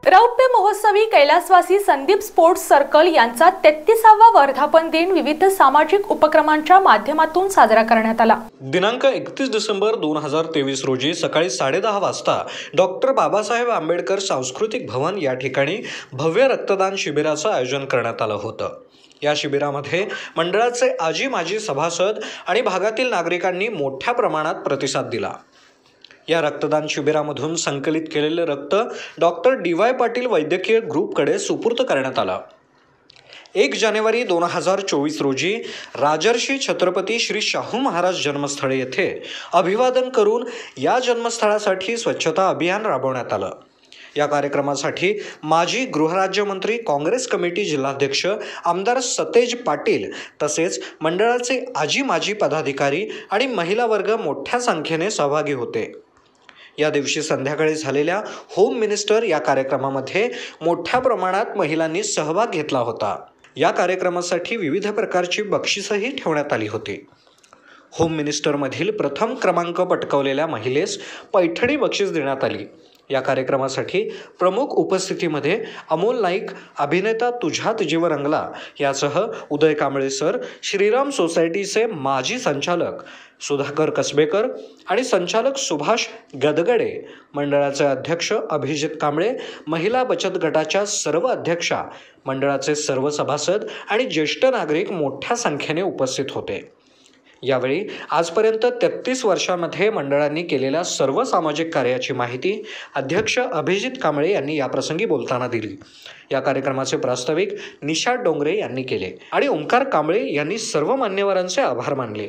रौप्य महोत्सवी कैलासवासी संदीप स्पोर्ट्स सर्कल यांचा 33वा वर्धापन दिन विविध सामाजिक उपक्रमांच्या माध्यमातून साजरा करण्यात आला। दिनांक 31 डिसेंबर 2023 रोजी सकाळी 10:30 वाजता डॉक्टर बाबासाहेब आंबेडकर सांस्कृतिक भवन या ठिकाणी भव्य रक्तदान शिबिराचं आयोजन करण्यात आलं होतं। या शिबिरामध्ये मंडळाचे आजी माजी सभासद आणि भागातील नागरिकांनी मोठ्या प्रमाणात प्रतिसाद दिला। या रक्तदान शिबिरामधून संकलित केलेले रक्त डॉक्टर DY पाटील वैद्यकीय ग्रुपकडे सुपूर्द करण्यात आला। 1 जानेवारी 2024 रोजी राजर्षी छत्रपती श्री शाहू महाराज जन्मस्थळ येथे अभिवादन करून या जन्मस्थळासाठी स्वच्छता अभियान राबवण्यात आलं। या कार्यक्रमासाठी माजी गृहराज्यमंत्री काँग्रेस कमिटी जिल्हाध्यक्ष आमदार सतेज पाटील तसेच मंडळाचे आजी माजी पदाधिकारी आणि महिला वर्ग मोठ्या संख्येने सहभागी होते। या दिवशी संध्याकाळी झालेल्या होम मिनिस्टर या कार्यक्रमामध्ये मोठ्या प्रमाणात महिलांनी सहभाग घेतला होता। या कार्यक्रमासाठी विविध प्रकारची बक्षीसही ठेवण्यात आली होती। होम मिनिस्टरमधील प्रथम क्रमांक पटकावलेल्या महिलेस पैठणी बक्षीस देण्यात आली। या कार्यक्रमासाठी प्रमुख उपस्थितीमध्ये अमोल नाईक, अभिनेता तुझ्यात जीव रंगला यासह उदय कांबळे सर, श्रीराम सोसायटीचे माजी संचालक सुधाकर कसबेकर आणि संचालक सुभाष गदगडे, मंडळाचे अध्यक्ष अभिजित कांबळे, महिला बचत गटाच्या सर्व अध्यक्षा, मंडळाचे सर्व सभासद आणि ज्येष्ठ नागरिक मोठ्या संख्येने उपस्थित होते। यावेळी आजपर्यंत 33 वर्षांमध्ये मंडळांनी केलेल्या सर्व सामाजिक कार्याची माहिती अध्यक्ष अभिजित कांबळे यांनी याप्रसंगी बोलताना दिली। या कार्यक्रमाचे प्रास्ताविक निषाद डोंगरे यांनी केले आणि ओंकार कांबळे यांनी सर्व मान्यवरांचे आभार मानले।